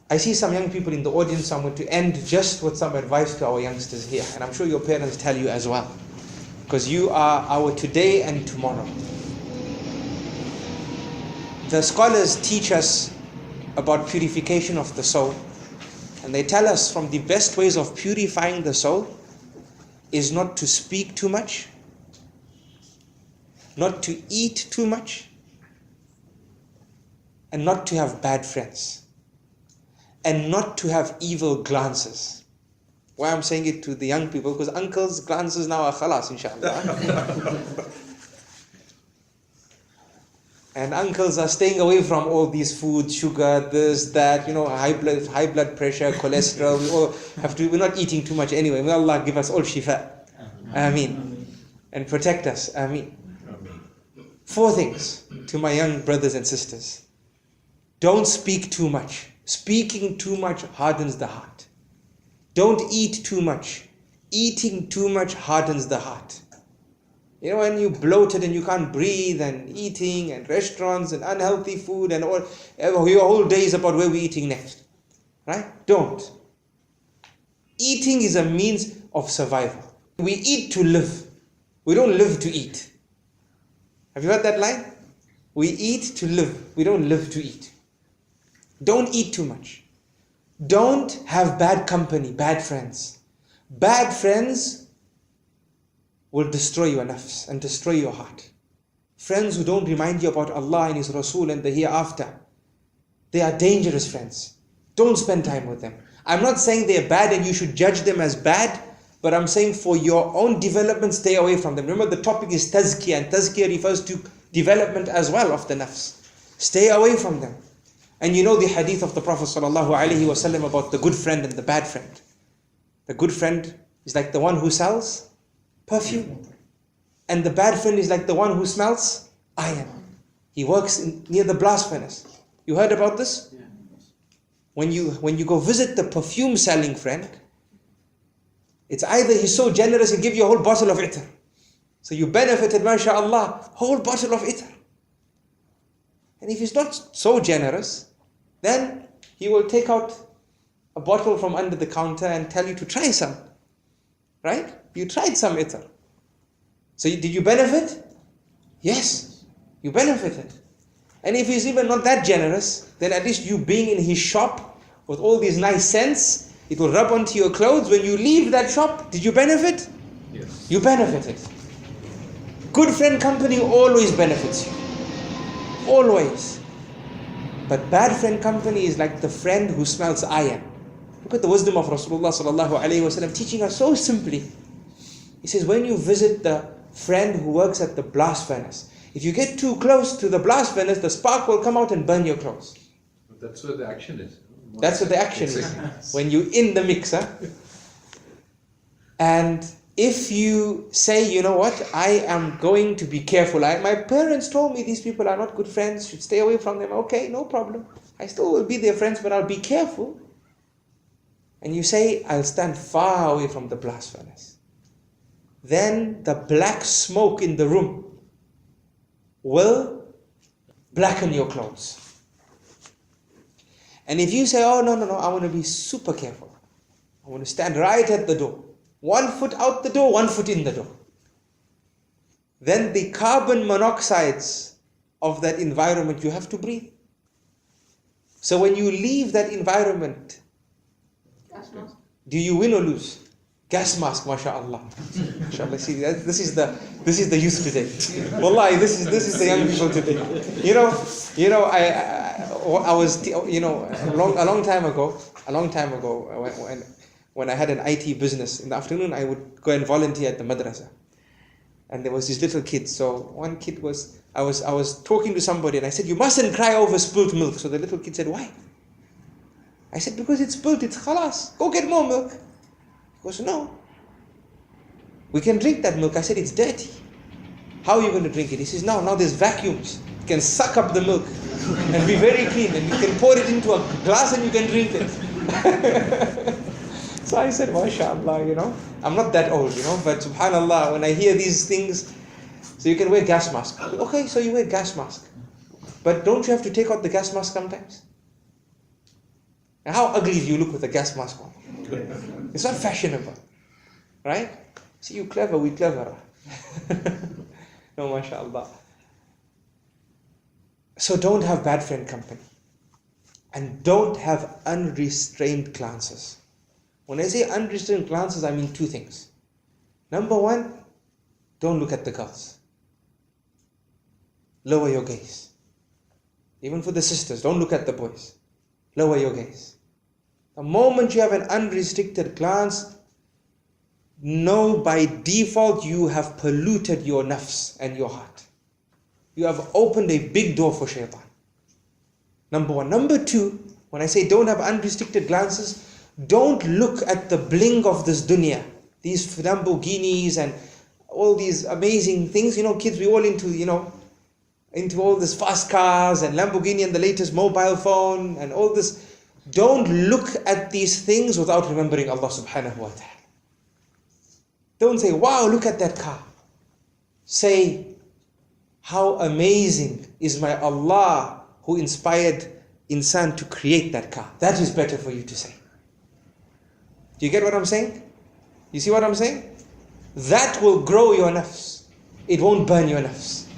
I see some young people in the audience, so I'm going to end just with some advice to our youngsters here. And I'm sure your parents tell you as well. Because you are our today and tomorrow. The scholars teach us about purification of the soul. And they tell us from the best ways of purifying the soul is not to speak too much, not to eat too much, and not to have bad friends, and not to have evil glances. Why I'm saying it to the young people, because uncles' glances now are khalas, inshallah. And uncles are staying away from all these foods, sugar, this, that, high blood pressure, cholesterol. We all have to. We're not eating too much anyway. May Allah give us all shifa. Ameen. And protect us. Ameen. 4 things to my young brothers and sisters. Don't speak too much. Speaking too much hardens the heart. Don't eat too much. Eating too much hardens the heart. When you bloated and you can't breathe, and eating and restaurants and unhealthy food and all, your whole day is about where we're eating next. Right? Don't. Eating is a means of survival. We eat to live. We don't live to eat. Have you heard that line? We eat to live. We don't live to eat. Don't eat too much. Don't have bad company, bad friends. Bad friends will destroy your nafs and destroy your heart. Friends who don't remind you about Allah and His Rasul and the hereafter, they are dangerous friends. Don't spend time with them. I'm not saying they're bad and you should judge them as bad, but I'm saying for your own development, stay away from them. Remember, the topic is tazkiyah, and tazkiyah refers to development as well of the nafs. Stay away from them. And you know the hadith of the Prophet ﷺ about the good friend and the bad friend. The good friend is like the one who sells perfume. And the bad friend is like the one who smells iron. He works near the blast furnace. You heard about this? Yeah. When you go visit the perfume selling friend, it's either he's so generous he'll give you a whole bottle of itr. So you benefited, mashallah, whole bottle of itr. And if he's not so generous, then he will take out a bottle from under the counter and tell you to try some. Right? You tried some itr. So did you benefit? Yes, you benefited. And if he's even not that generous, then at least you being in his shop with all these nice scents, it will rub onto your clothes. When you leave that shop, did you benefit? Yes. You benefited. Good friend company always benefits you. Always. But bad friend company is like the friend who smells iron. Look at the wisdom of Rasulullah sallallahu alaihi wasallam teaching us so simply. He says, when you visit the friend who works at the blast furnace, if you get too close to the blast furnace, the spark will come out and burn your clothes. That's where the action is. That's what the action is. When you're in the mixer. And if you say, you know what, I am going to be careful. My parents told me these people are not good friends, should stay away from them. Okay, no problem. I still will be their friends, but I'll be careful. And you say, I'll stand far away from the blast furnace. Then the black smoke in the room will blacken your clothes. And if you say, oh, no, I want to be super careful. I want to stand right at the door. 1 foot out the door, 1 foot in the door. Then the carbon monoxides of that environment you have to breathe. So when you leave that environment, do you win or lose? Gas mask, mashallah. Mashallah. See, this is the youth today. Wallahi, this is the young people today. I was, a long time ago, when I had an IT business, in the afternoon I would go and volunteer at the madrasa. And there was this little kid. So one kid I was talking to somebody and I said, you mustn't cry over spilt milk. So the little kid said, why? I said, because it's spilt, it's khalas. Go get more milk. He goes, no. We can drink that milk. I said, it's dirty. How are you going to drink it? He says, no, now there's vacuums. You can suck up the milk and be very clean. And you can pour it into a glass and you can drink it. So I said, mashallah, I'm not that old, but subhanallah, when I hear these things, so you can wear gas mask. Okay, so you wear gas mask. But don't you have to take out the gas mask sometimes? And how ugly do you look with a gas mask on? It's not fashionable. Right? See, you clever, we cleverer. No, mashallah. So don't have bad friend company. And don't have unrestrained glances. When I say unrestrained glances, I mean two things. Number one, don't look at the girls. Lower your gaze. Even for the sisters, don't look at the boys. Lower your gaze. The moment you have an unrestricted glance, know by default you have polluted your nafs and your heart. You have opened a big door for shaitan. Number one. Number two, when I say don't have unrestricted glances, don't look at the bling of this dunya. These Lamborghinis and all these amazing things. Kids, we all into all this fast cars and Lamborghini and the latest mobile phone and all this. Don't look at these things without remembering Allah subhanahu wa ta'ala. Don't say, wow, look at that car. Say, how amazing is my Allah who inspired insan to create that car. That is better for you to say. Do you get what I'm saying? You see what I'm saying? That will grow your nafs. It won't burn your nafs.